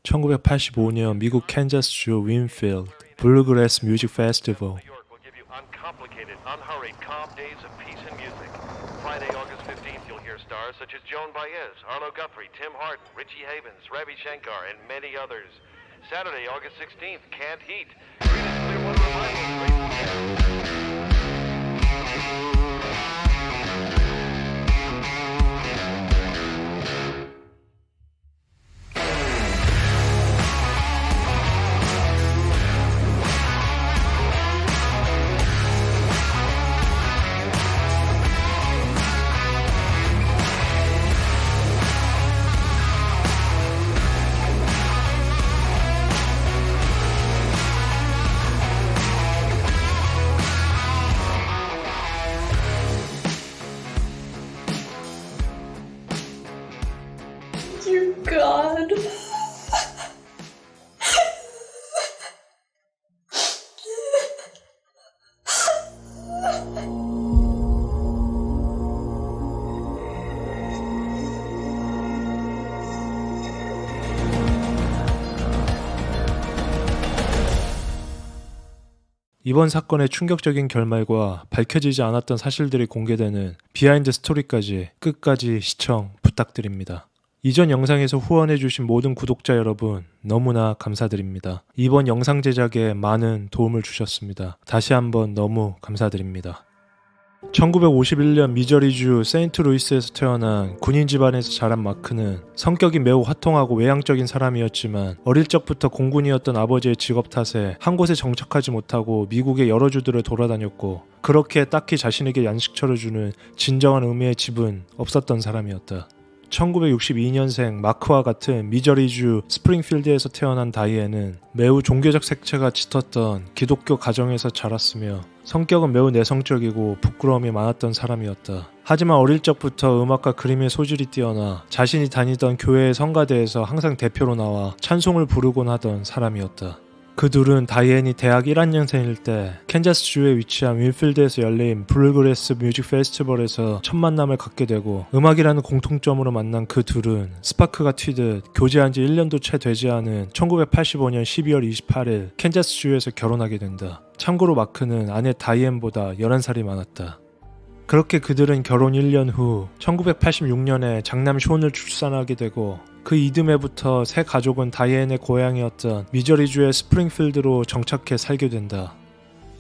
1985년 미국 캔자스주 윈필드 블루그래스 뮤직 페스티벌. Uncomplicated, unhurried, calm days of peace and music. Friday, August 15th, you'll hear stars such as Joan Baez, Arlo Guthrie, Tim Hardin, Richie Havens, Ravi Shankar, and many others. Saturday, August 16th, Canned Heat. Creedence Clearwater Revival, Grateful Dead. Dear God. 이번 사건의 충격적인 결말과 밝혀지지 않았던 사실들이 공개되는 비하인드 스토리까지 끝까지 시청 부탁드립니다. 이전 영상에서 후원해주신 모든 구독자 여러분 너무나 감사드립니다. 이번 영상 제작에 많은 도움을 주셨습니다. 다시 한번 너무 감사드립니다. 1951년 미저리주 세인트루이스에서 태어난 군인 집안에서 자란 마크는 성격이 매우 화통하고 외향적인 사람이었지만 어릴 적부터 공군이었던 아버지의 직업 탓에 한 곳에 정착하지 못하고 미국의 여러 주들을 돌아다녔고 그렇게 딱히 자신에게 양식처를 주는 진정한 의미의 집은 없었던 사람이었다. 1962년생 마크와 같은 미저리주 스프링필드에서 태어난 다이앤은 매우 종교적 색채가 짙었던 기독교 가정에서 자랐으며 성격은 매우 내성적이고 부끄러움이 많았던 사람이었다. 하지만 어릴 적부터 음악과 그림의 소질이 뛰어나 자신이 다니던 교회의 성가대에서 항상 대표로 나와 찬송을 부르곤 하던 사람이었다. 그 둘은 다이앤이 대학 1학년생일 때 캔자스주에 위치한 윈필드에서 열린 블루그래스 뮤직 페스티벌에서 첫 만남을 갖게 되고 음악이라는 공통점으로 만난 그 둘은 스파크가 튀듯 교제한 지 1년도 채 되지 않은 1985년 12월 28일 캔자스주에서 결혼하게 된다. 참고로 마크는 아내 다이앤보다 11살이 많았다. 그렇게 그들은 결혼 1년 후 1986년에 장남 숀을 출산하게 되고 그 이듬해부터 새 가족은 다이앤의 고향이었던 미저리주의 스프링필드로 정착해 살게 된다.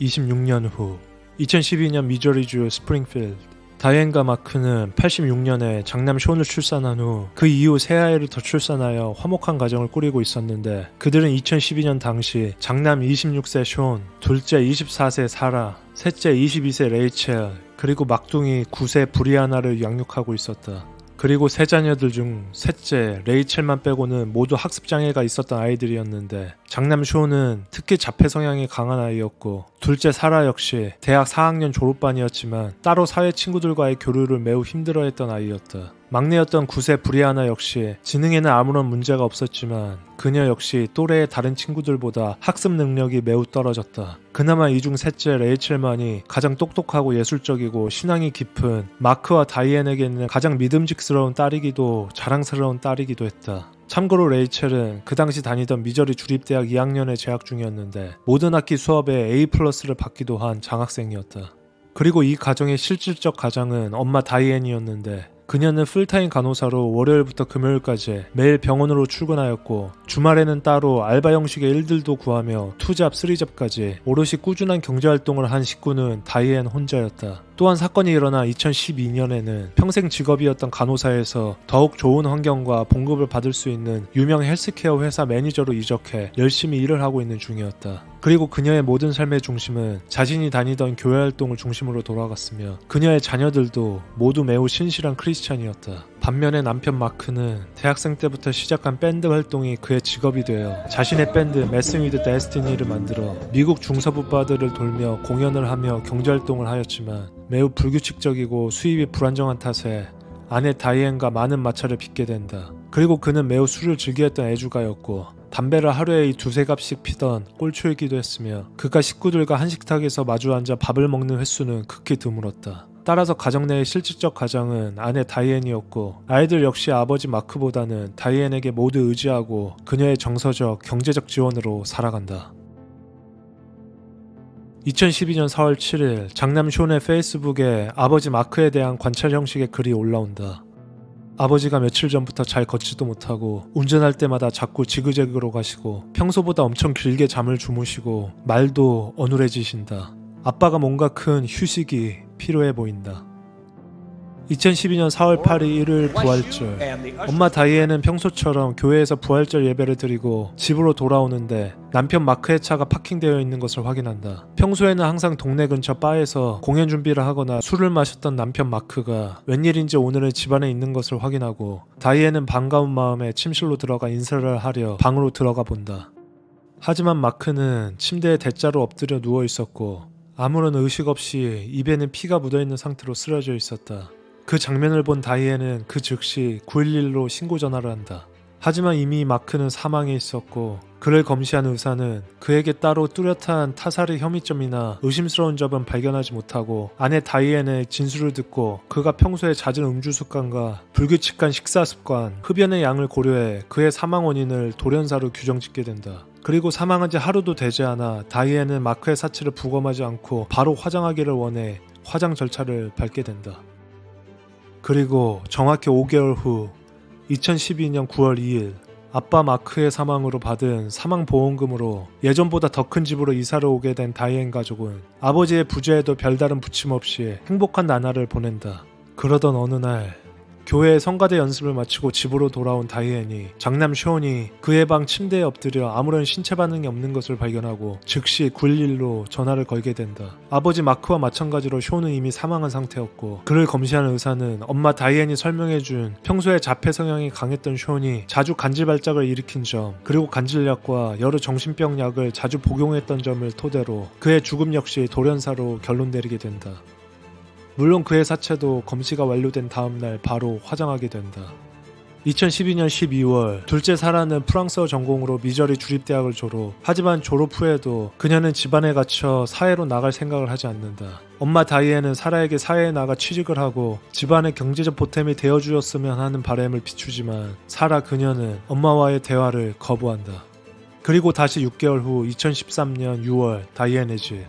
26년 후 2012년 미저리주 스프링필드 다이앤과 마크는 86년에 장남 숀을 출산한 후 그 이후 새 아이를 더 출산하여 화목한 가정을 꾸리고 있었는데 그들은 2012년 당시 장남 26세 숀, 둘째 24세 사라, 셋째 22세 레이첼, 그리고 막둥이 9세 브리아나를 양육하고 있었다. 그리고 세 자녀들 중 셋째 레이첼만 빼고는 모두 학습장애가 있었던 아이들이었는데 장남 숀은 특히 자폐 성향이 강한 아이였고 둘째 사라 역시 대학 4학년 졸업반이었지만 따로 사회 친구들과의 교류를 매우 힘들어했던 아이였다. 막내였던 9세 브리아나 역시 지능에는 아무런 문제가 없었지만 그녀 역시 또래의 다른 친구들보다 학습 능력이 매우 떨어졌다. 그나마 이 중 셋째 레이첼만이 가장 똑똑하고 예술적이고 신앙이 깊은 마크와 다이앤에게는 가장 믿음직스러운 딸이기도 자랑스러운 딸이기도 했다. 참고로 레이첼은 그 당시 다니던 미저리 주립대학 2학년에 재학 중이었는데 모든 학기 수업에 A+를 받기도 한 장학생이었다. 그리고 이 가정의 실질적 가장은 엄마 다이앤이었는데 그녀는 풀타임 간호사로 월요일부터 금요일까지 매일 병원으로 출근하였고 주말에는 따로 알바 형식의 일들도 구하며 투잡, 쓰리잡까지 오롯이 꾸준한 경제활동을 한 식구는 다이앤 혼자였다. 또한 사건이 일어나 2012년에는 평생 직업이었던 간호사에서 더욱 좋은 환경과 봉급을 받을 수 있는 유명 헬스케어 회사 매니저로 이적해 열심히 일을 하고 있는 중이었다. 그리고 그녀의 모든 삶의 중심은 자신이 다니던 교회 활동을 중심으로 돌아갔으며 그녀의 자녀들도 모두 매우 신실한 크리스찬이었다. 반면에 남편 마크는 대학생 때부터 시작한 밴드 활동이 그의 직업이 되어 자신의 밴드 Messing with Destiny를 만들어 미국 중서부 바들을 돌며 공연을 하며 경제활동을 하였지만 매우 불규칙적이고 수입이 불안정한 탓에 아내 다이앤과 많은 마찰을 빚게 된다. 그리고 그는 매우 술을 즐겨했던 애주가였고 담배를 하루에 두세 갑씩 피던 꼴초이기도 했으며 그가 식구들과 한식탁에서 마주 앉아 밥을 먹는 횟수는 극히 드물었다. 따라서 가정 내의 실질적 가장은 아내 다이앤이었고 아이들 역시 아버지 마크보다는 다이앤에게 모두 의지하고 그녀의 정서적, 경제적 지원으로 살아간다. 2012년 4월 7일 장남 숀의 페이스북에 아버지 마크에 대한 관찰 형식의 글이 올라온다. 아버지가 며칠 전부터 잘 걷지도 못하고 운전할 때마다 자꾸 지그재그로 가시고 평소보다 엄청 길게 잠을 주무시고 말도 어눌해지신다. 아빠가 뭔가 큰 휴식이 필요해 보인다. 2012년 4월 8일 일요일 부활절. 엄마 다이앤은 평소처럼 교회에서 부활절 예배를 드리고 집으로 돌아오는데 남편 마크의 차가 파킹되어 있는 것을 확인한다. 평소에는 항상 동네 근처 바에서 공연 준비를 하거나 술을 마셨던 남편 마크가 웬일인지 오늘은 집안에 있는 것을 확인하고 다이앤은 반가운 마음에 침실로 들어가 인사를 하려 방으로 들어가 본다. 하지만 마크는 침대에 대자로 엎드려 누워 있었고 아무런 의식 없이 입에는 피가 묻어있는 상태로 쓰러져 있었다. 그 장면을 본 다이앤은 그 즉시 911로 신고 전화를 한다. 하지만 이미 마크는 사망해 있었고 그를 검시한 의사는 그에게 따로 뚜렷한 타살의 혐의점이나 의심스러운 점은 발견하지 못하고 아내 다이앤의 진술을 듣고 그가 평소에 잦은 음주 습관과 불규칙한 식사 습관, 흡연의 양을 고려해 그의 사망 원인을 돌연사로 규정짓게 된다. 그리고 사망한 지 하루도 되지 않아 다이앤은 마크의 사체를 부검하지 않고 바로 화장하기를 원해 화장 절차를 밟게 된다. 그리고 정확히 5개월 후 2012년 9월 2일 아빠 마크의 사망으로 받은 사망보험금으로 예전보다 더 큰 집으로 이사를 오게 된 다이앤 가족은 아버지의 부재에도 별다른 부침 없이 행복한 나날을 보낸다. 그러던 어느 날 교회에 성가대 연습을 마치고 집으로 돌아온 다이앤이 장남 숀이 그의 방 침대에 엎드려 아무런 신체 반응이 없는 것을 발견하고 즉시 911로 전화를 걸게 된다. 아버지 마크와 마찬가지로 숀은 이미 사망한 상태였고 그를 검시한 의사는 엄마 다이앤이 설명해준 평소에 자폐 성향이 강했던 숀이 자주 간질 발작을 일으킨 점 그리고 간질약과 여러 정신병 약을 자주 복용했던 점을 토대로 그의 죽음 역시 돌연사로 결론 내리게 된다. 물론 그의 사체도 검시가 완료된 다음날 바로 화장하게 된다. 2012년 12월 둘째 사라는 프랑스어 전공으로 미저리 주립대학을 졸업. 하지만 졸업 후에도 그녀는 집안에 갇혀 사회로 나갈 생각을 하지 않는다. 엄마 다이앤은 사라에게 사회에 나가 취직을 하고 집안의 경제적 보탬이 되어주었으면 하는 바람을 비추지만 사라 그녀는 엄마와의 대화를 거부한다. 그리고 다시 6개월 후 2013년 6월 다이앤의 집.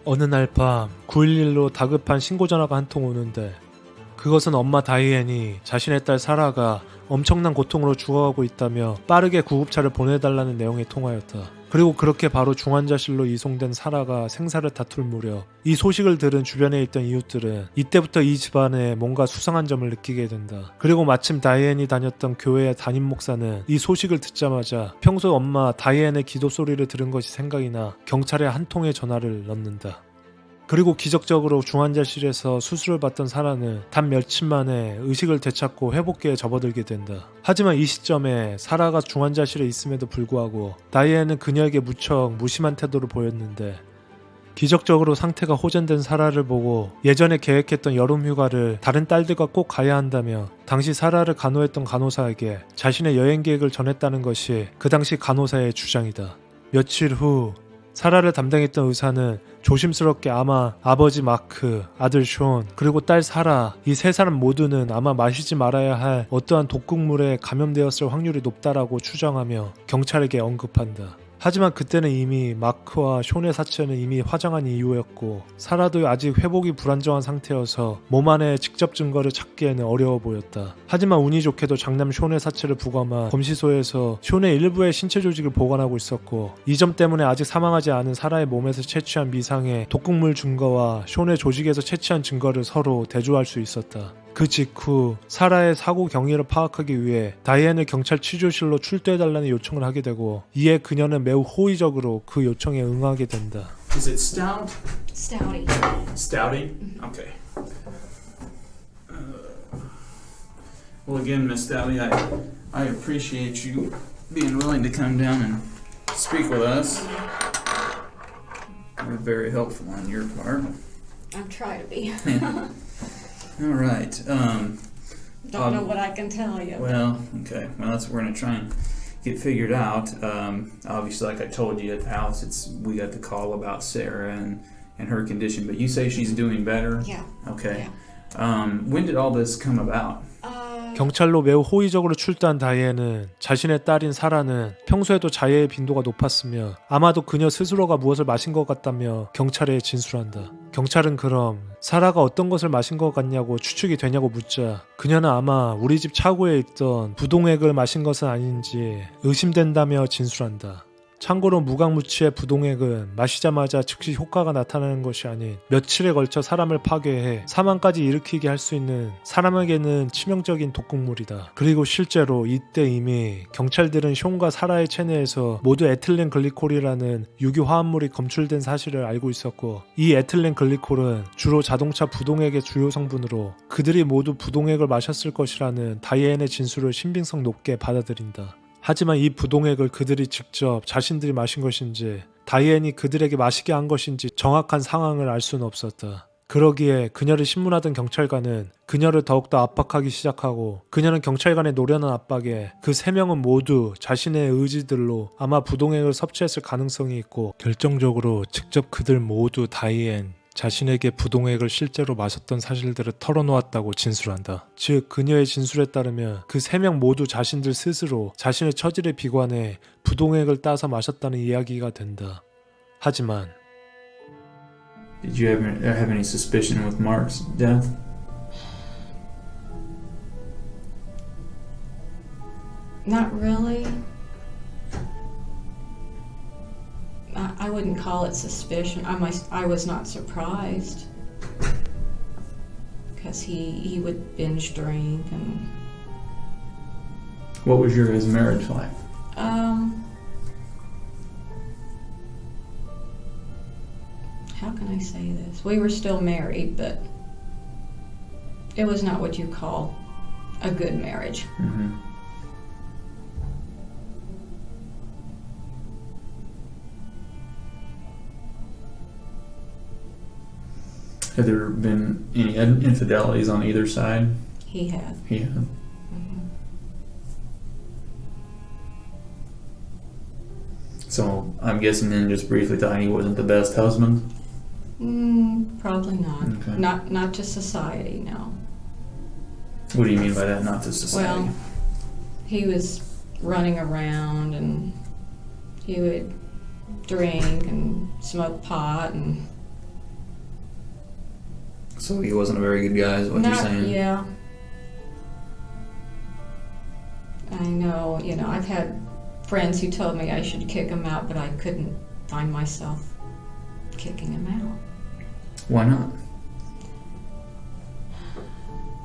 어느 날 밤 911로 다급한 신고 전화가 한 통 오는데 그것은 엄마 다이앤이 자신의 딸 사라가 엄청난 고통으로 죽어가고 있다며 빠르게 구급차를 보내달라는 내용의 통화였다. 그리고 그렇게 바로 중환자실로 이송된 사라가 생사를 다툴 무렵 이 소식을 들은 주변에 있던 이웃들은 이때부터 이 집안에 뭔가 수상한 점을 느끼게 된다. 그리고 마침 다이앤이 다녔던 교회의 담임 목사는 이 소식을 듣자마자 평소 엄마 다이앤의 기도 소리를 들은 것이 생각이 나 경찰에 한 통의 전화를 넣는다. 그리고 기적적으로 중환자실에서 수술을 받던 사라는 단 며칠 만에 의식을 되찾고 회복기에 접어들게 된다. 하지만 이 시점에 사라가 중환자실에 있음에도 불구하고 다이앤은 그녀에게 무척 무심한 태도를 보였는데 기적적으로 상태가 호전된 사라를 보고 예전에 계획했던 여름 휴가를 다른 딸들과 꼭 가야 한다며 당시 사라를 간호했던 간호사에게 자신의 여행 계획을 전했다는 것이 그 당시 간호사의 주장이다. 며칠 후 사라를 담당했던 의사는 조심스럽게 아마 아버지 마크, 아들 숀, 그리고 딸 사라 이 세 사람 모두는 아마 마시지 말아야 할 어떠한 독극물에 감염되었을 확률이 높다라고 추정하며 경찰에게 언급한다. 하지만 그때는 이미 마크와 숀의 사체는 이미 화장한 이후였고 사라도 아직 회복이 불안정한 상태여서 몸 안에 직접 증거를 찾기에는 어려워 보였다. 하지만 운이 좋게도 장남 숀의 사체를 부검한 검시소에서 숀의 일부의 신체 조직을 보관하고 있었고 이 점 때문에 아직 사망하지 않은 사라의 몸에서 채취한 미상의 독극물 증거와 숀의 조직에서 채취한 증거를 서로 대조할 수 있었다. 그 직후 사라의 사고 경위를 파악하기 위해 다이앤을 경찰 취조실로 출두해달라는 요청을 하게 되고 이에 그녀는 매우 호의적으로 그 요청에 응하게 된다. Is it stout? Stouty. Stouty? Okay. Well, again, Miss Stouty, I appreciate you being willing to come down and speak with us. We're very helpful on your part. I'm trying to be. All right. Don't know what I can tell you. Well, okay. Well, that's what we're gonna try and get figured out. Obviously, like I told you at the house, we got the call about Sarah, and and her condition, but you say she's doing better? Yeah. Okay. When did all this come about? 경찰로 매우 호의적으로 출두한 다이앤은 자신의 딸인 사라는 평소에도 자해의 빈도가 높았으며 아마도 그녀 스스로가 무엇을 마신 것 같다며 경찰에 진술한다. 경찰은 그럼 사라가 어떤 것을 마신 것 같냐고 추측이 되냐고 묻자 그녀는 아마 우리 집 차고에 있던 부동액을 마신 것은 아닌지 의심된다며 진술한다. 참고로 무강무치의 부동액은 마시자마자 즉시 효과가 나타나는 것이 아닌 며칠에 걸쳐 사람을 파괴해 사망까지 일으키게 할 수 있는 사람에게는 치명적인 독극물이다. 그리고 실제로 이때 이미 경찰들은 숀과 사라의 체내에서 모두 에틸렌 글리콜이라는 유기 화합물이 검출된 사실을 알고 있었고 이 에틸렌 글리콜은 주로 자동차 부동액의 주요 성분으로 그들이 모두 부동액을 마셨을 것이라는 다이앤의 진술을 신빙성 높게 받아들인다. 하지만 이 부동액을 그들이 직접 자신들이 마신 것인지 다이앤이 그들에게 마시게 한 것인지 정확한 상황을 알 수는 없었다. 그러기에 그녀를 신문하던 경찰관은 그녀를 더욱더 압박하기 시작하고 그녀는 경찰관의 노련한 압박에 그 3명은 모두 자신의 의지들로 아마 부동액을 섭취했을 가능성이 있고 결정적으로 직접 그들 모두 다이앤 자신에게 부동액을 실제로 마셨던 사실들을 털어놓았다고 진술한다. 즉 그녀의 진술에 따르면 그 3명 모두 자신들 스스로 자신의 처지를 비관해 부동액을 따서 마셨다는 이야기가 된다. 하지만 Did you ever have any suspicion with Mark's death? Not really. I wouldn't call it suspicion. I was not surprised because he would binge drink and What was his marriage like? how can I say this? We were still married, but it was not what you call a good marriage. Mm-hmm. Had there been any infidelities on either side? He had. He had. So I'm guessing then, just briefly, Tiny wasn't the best husband? Probably not. Okay. Not to society, no. What do you mean by that, not to society? Well, he was running around and he would drink and smoke pot and So he wasn't a very good guy, is what you're saying? Yeah. I know, I've had friends who told me I should kick him out, but I couldn't find myself kicking him out. Why not?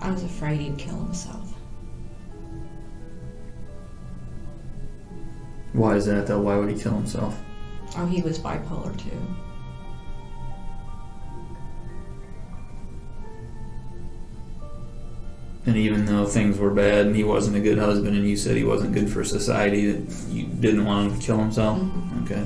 I was afraid he'd kill himself. Why is that though? Why would he kill himself? Oh, he was bipolar too. And even though things were bad and he wasn't a good husband and you said he wasn't good for society, that you didn't want him to kill himself? Mhm. Okay.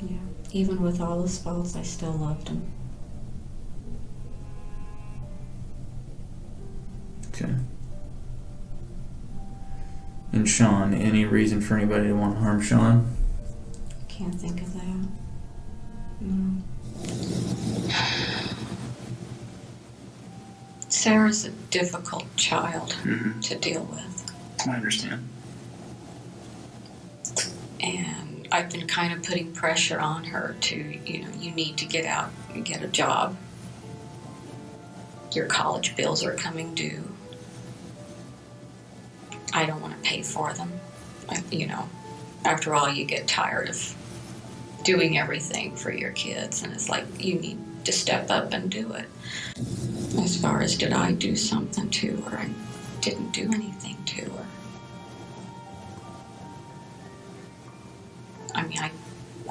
Yeah. Even with all his faults, I still loved him. Okay. And Sean, any reason for anybody to want to harm Sean? Can't think of that. No. Sarah's a difficult child to deal with. I understand. And I've been kind of putting pressure on her to, you need to get out and get a job. Your college bills are coming due. I don't want to pay for them. After all, you get tired of doing everything for your kids, and it's like you need to step up and do it. As far as did I do something to her, I didn't do anything to her. I mean,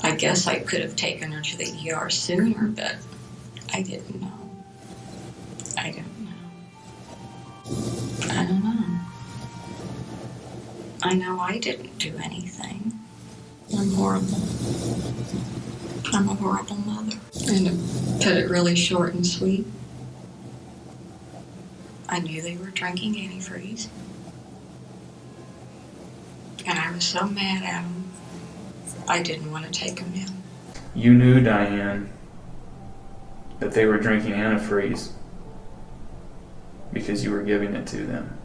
I guess I could have taken her to the ER sooner, but I didn't know. I don't know. I know I didn't do anything. I'm horrible. I'm a horrible mother. And to put it really short and sweet, I knew they were drinking antifreeze. And I was so mad at them, I didn't want to take them in. You knew, Diane, that they were drinking antifreeze because you were giving it to them.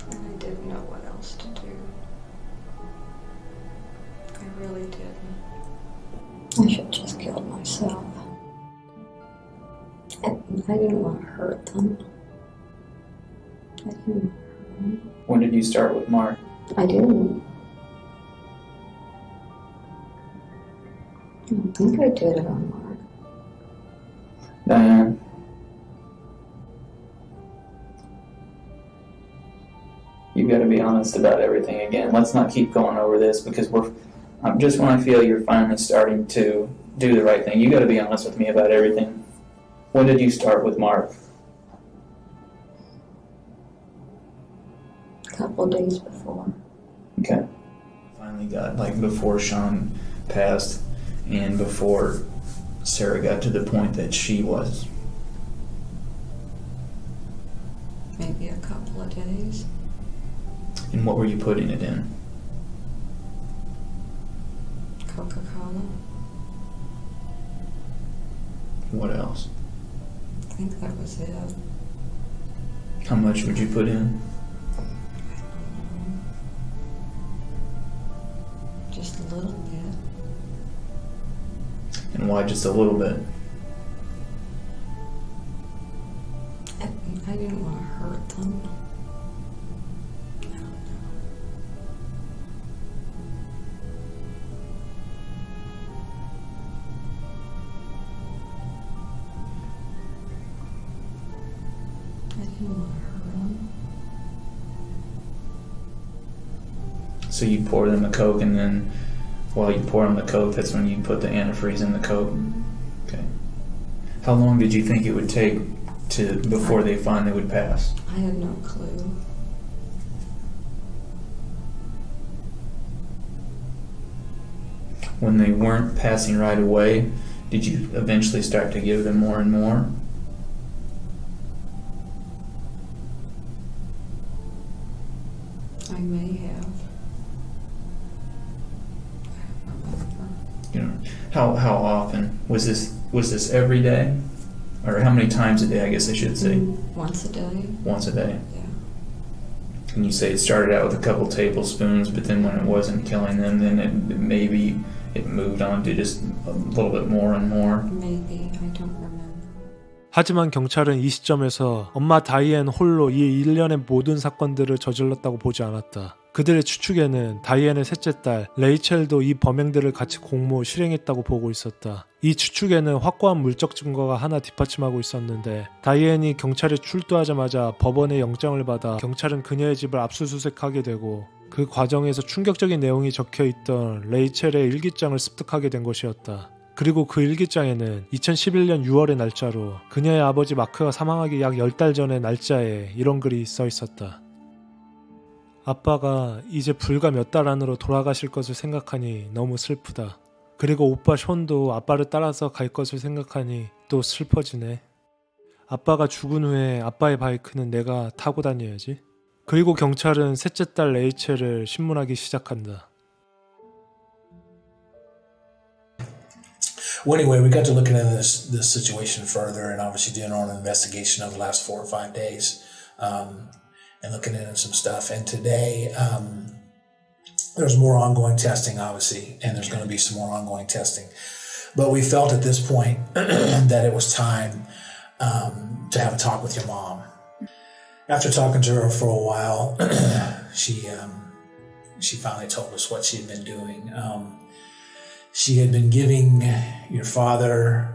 I didn't know what else to do. I really didn't. I should have just killed myself. I didn't want to hurt them. I didn't want to hurt them. When did you start with Mark? I didn't. I don't think I did it on Mark. Diane, you got to be honest about everything again. Let's not keep going over this because just when I feel you're finally starting to do the right thing, you got to be honest with me about everything. When did you start with Mark? A couple of days before. Okay. Finally got, like, before Sean passed and before Sarah got to the point that she was. Maybe a couple of days. And what were you putting it in? Coca-Cola. What else? I think that was it. How much would you put in? Just a little bit. And why just a little bit? I didn't want to hurt them. I don't know. I didn't want to hurt them. So you pour them the Coke, and then while you pour them the Coke, that's when you put the antifreeze in the Coke. Okay. How long did you think it would take before they finally would pass? I had no clue. When they weren't passing right away, did you eventually start to give them more and more? I may have. I don't remember. You know, how often was this every day, or how many times a day? I guess I should say. Once a day. Once a day. Yeah. And you say it started out with a couple tablespoons, but then when it wasn't killing them, then maybe it moved on to just a little bit more and more. Maybe. I don't remember. 하지만 경찰은 이 시점에서 엄마 다이앤 홀로 이 일련의 모든 사건들을 저질렀다고 보지 않았다. 그들의 추측에는 다이앤의 셋째 딸 레이첼도 이 범행들을 같이 공모 실행했다고 보고 있었다. 이 추측에는 확고한 물적 증거가 하나 뒷받침하고 있었는데, 다이앤이 경찰에 출두하자마자 법원의 영장을 받아 경찰은 그녀의 집을 압수수색하게 되고, 그 과정에서 충격적인 내용이 적혀있던 레이첼의 일기장을 습득하게 된 것이었다. 그리고 그 일기장에는 2011년 6월의 날짜로 그녀의 아버지 마크가 사망하기 약 10달 전의 날짜에 이런 글이 써 있었다. 아빠가 이제 불과 몇 달 안으로 돌아가실 것을 생각하니 너무 슬프다. 그리고 오빠 션도 아빠를 따라서 갈 것을 생각하니 또 슬퍼지네. 아빠가 죽은 후에 아빠의 바이크는 내가 타고 다녀야지. 그리고 경찰은 셋째 딸 레이첼을 신문하기 시작한다. Well, anyway, we got to looking into this situation further, and obviously doing our own investigation of the last 4 or 5 days, and looking into some stuff. And today, there's more ongoing testing, obviously, and there's going to be some more ongoing testing. But we felt at this point that it was time to have a talk with your mom. After talking to her for a while, she finally told us what she had been doing. She had been giving your father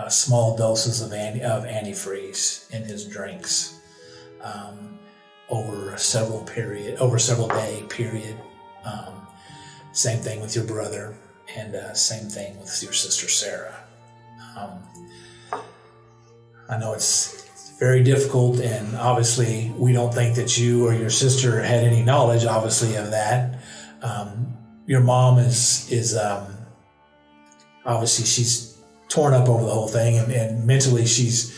small doses of antifreeze in his drinks over several day period. Same thing with your brother, And same thing with your sister Sarah. I know it's very difficult, and obviously we don't think that you or your sister had any knowledge, obviously, of that. Your mom is obviously she's torn up over the whole thing, and mentally she's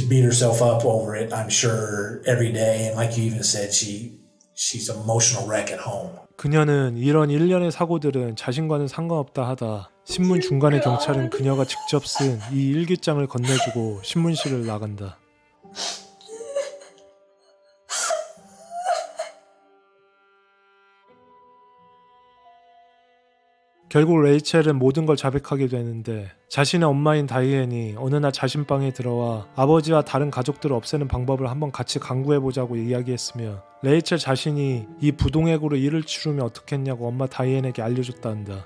beat herself up over it, I'm sure, every day. And like you even said, she's an emotional wreck at home. 그녀는 이런 일련의 사고들은 자신과는 상관없다 하다 신문 중간에 경찰은 그녀가 직접 쓴 이 일기장을 건네주고 신문실을 나간다. 결국 레이첼은 모든 걸 자백하게 되는데 자신의 엄마인 다이앤이 어느 날 자신 방에 들어와 아버지와 다른 가족들을 없애는 방법을 한번 같이 강구해보자고 이야기했으며 레이첼 자신이 이 부동액으로 일을 치르면 어떻겠냐고 엄마 다이앤에게 알려줬다 한다.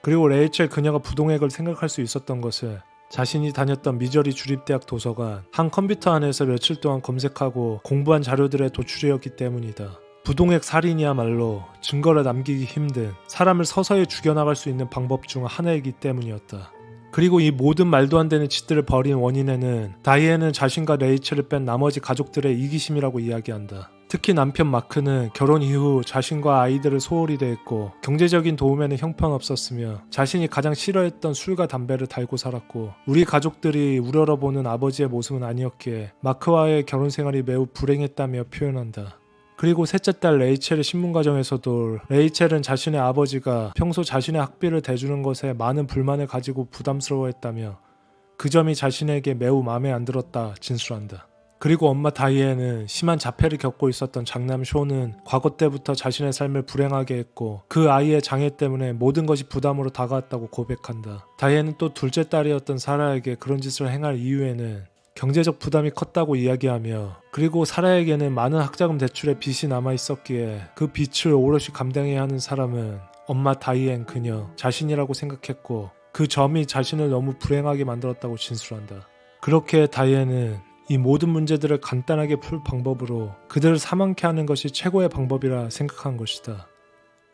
그리고 레이첼 그녀가 부동액을 생각할 수 있었던 것은 자신이 다녔던 미저리 주립대학 도서관 한 컴퓨터 안에서 며칠 동안 검색하고 공부한 자료들의 도출이었기 때문이다. 부동액 살인이야말로 증거를 남기기 힘든 사람을 서서히 죽여나갈 수 있는 방법 중 하나이기 때문이었다. 그리고 이 모든 말도 안 되는 짓들을 벌인 원인에는 다이앤은 자신과 레이첼을 뺀 나머지 가족들의 이기심이라고 이야기한다. 특히 남편 마크는 결혼 이후 자신과 아이들을 소홀히 대했고 경제적인 도움에는 형편없었으며 자신이 가장 싫어했던 술과 담배를 달고 살았고 우리 가족들이 우러러보는 아버지의 모습은 아니었기에 마크와의 결혼 생활이 매우 불행했다며 표현한다. 그리고 셋째 딸 레이첼의 신문 과정에서도 레이첼은 자신의 아버지가 평소 자신의 학비를 대주는 것에 많은 불만을 가지고 부담스러워했다며 그 점이 자신에게 매우 마음에 안 들었다 진술한다. 그리고 엄마 다이앤은 심한 자폐를 겪고 있었던 장남 쇼는 과거 때부터 자신의 삶을 불행하게 했고 그 아이의 장애 때문에 모든 것이 부담으로 다가왔다고 고백한다. 다이앤은 또 둘째 딸이었던 사라에게 그런 짓을 행할 이유에는 경제적 부담이 컸다고 이야기하며 그리고 사라에게는 많은 학자금 대출의 빚이 남아있었기에 그 빚을 오롯이 감당해야 하는 사람은 엄마 다이앤 그녀 자신이라고 생각했고 그 점이 자신을 너무 불행하게 만들었다고 진술한다. 그렇게 다이앤은 이 모든 문제들을 간단하게 풀 방법으로 그들을 사망케 하는 것이 최고의 방법이라 생각한 것이다.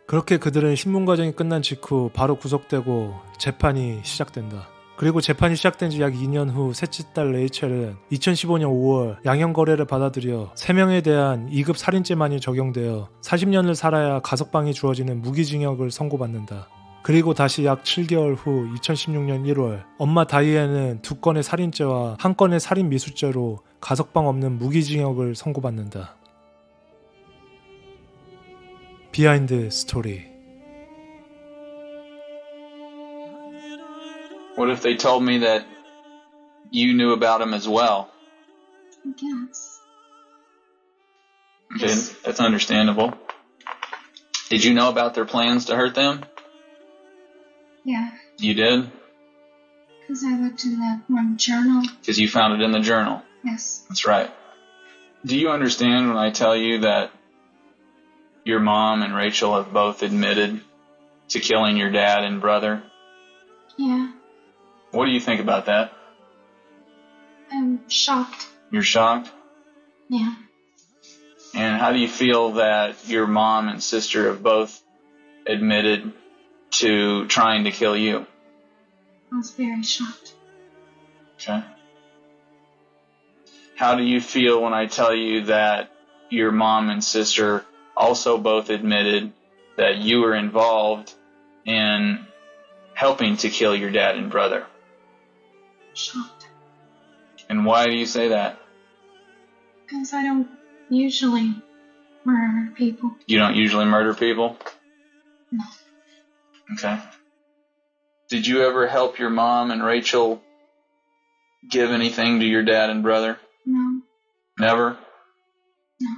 그렇게 그들은 신문 과정이 끝난 직후 바로 구속되고 재판이 시작된다. 그리고 재판이 시작된 지 약 2년 후 셋째 딸 레이첼은 2015년 5월 양형 거래를 받아들여 3명에 대한 2급 살인죄만이 적용되어 40년을 살아야 가석방이 주어지는 무기징역을 선고받는다. 그리고 다시 약 7개월 후 2016년 1월 엄마 다이앤은 2건의 살인죄와 1건의 살인 미수죄로 가석방 없는 무기징역을 선고받는다. 비하인드 스토리. What if they told me that you knew about him as well? I guess. Okay, that's understandable. Did you know about their plans to hurt them? Yeah, You did? because I looked in that one journal. Because you found it in the journal. Yes. That's right. Do you understand when I tell you that your mom and Rachel have both admitted to killing your dad and brother? Yeah, What do you think about that? I'm shocked. You're shocked? Yeah. And how do you feel that your mom and sister have both admitted to trying to kill you? I was very shocked. Okay. How do you feel when I tell you that your mom and sister also both admitted that you were involved in helping to kill your dad and brother? Shocked. And why do you say that? Because I don't usually murder people. You don't usually murder people? No. Okay. Did you ever help your mom and Rachel give anything to your dad and brother? No. Never? No.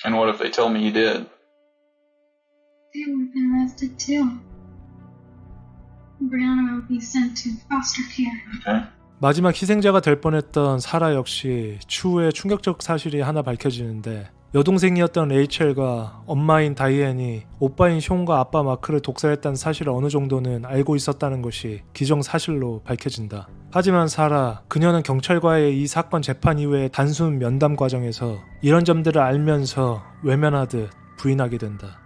And what if they told me you did? They would have been arrested too. Brianna would be sent to foster care. Okay. 마지막 희생자가 될 뻔했던 사라 역시 추후에 충격적 사실이 하나 밝혀지는데 여동생이었던 레이첼과 엄마인 다이앤이 오빠인 숀과 아빠 마크를 독살했다는 사실을 어느 정도는 알고 있었다는 것이 기정사실로 밝혀진다. 하지만 사라, 그녀는 경찰과의 이 사건 재판 이후의 단순 면담 과정에서 이런 점들을 알면서 외면하듯 부인하게 된다.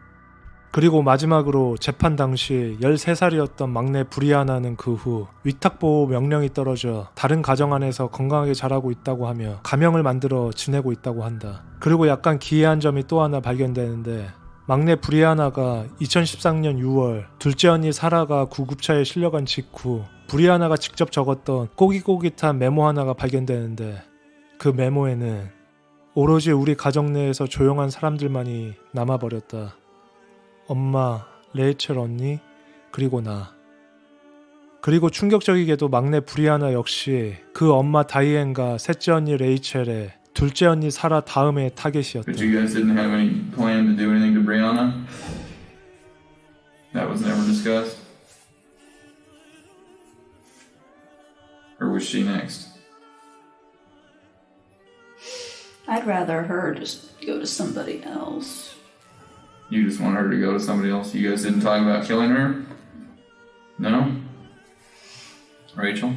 그리고 마지막으로 재판 당시 13살이었던 막내 브리아나는 그 후 위탁보호 명령이 떨어져 다른 가정 안에서 건강하게 자라고 있다고 하며 가명을 만들어 지내고 있다고 한다. 그리고 약간 기이한 점이 또 하나 발견되는데 막내 브리아나가 2013년 6월 둘째 언니 사라가 구급차에 실려간 직후 브리아나가 직접 적었던 꼬깃꼬깃한 메모 하나가 발견되는데 그 메모에는 오로지 우리 가정 내에서 조용한 사람들만이 남아버렸다. 엄마, 레이첼 언니, 그리고 나. 그리고 충격적이게도 막내 브리아나 역시 그 엄마 다이앤과 셋째 언니 레이첼의 둘째 언니 사라 다음의 타겟이었다. But you guys didn't have any plan to do anything to Brianna? That was never discussed? Or was she next? I'd rather her just go to somebody else. You just want her to go to somebody else? You guys didn't talk about killing her? No? Rachel?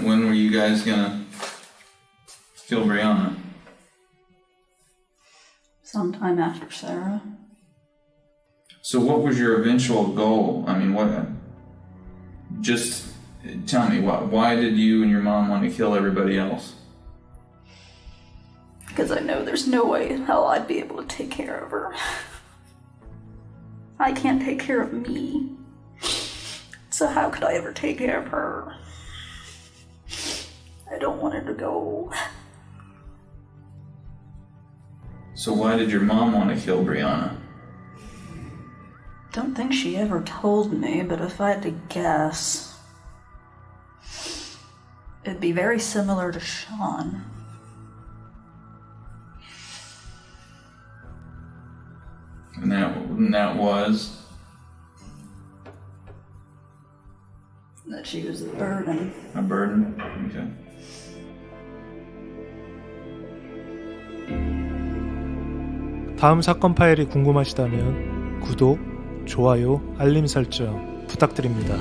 When were you guys gonna kill Brianna? Sometime after Sarah. So what was your eventual goal? I mean, what? Just tell me, why did you and your mom want to kill everybody else? Because I know there's no way in hell I'd be able to take care of her. I can't take care of me. So how could I ever take care of her? I don't want her to go. So why did your mom want to kill Brianna? Don't think she ever told me, but if I had to guess, it'd be very similar to Sean. And that was? That she was a burden. A burden? Okay. 다음 사건 파일이 궁금하시다면 구독, 좋아요, 알림 설정 부탁드립니다.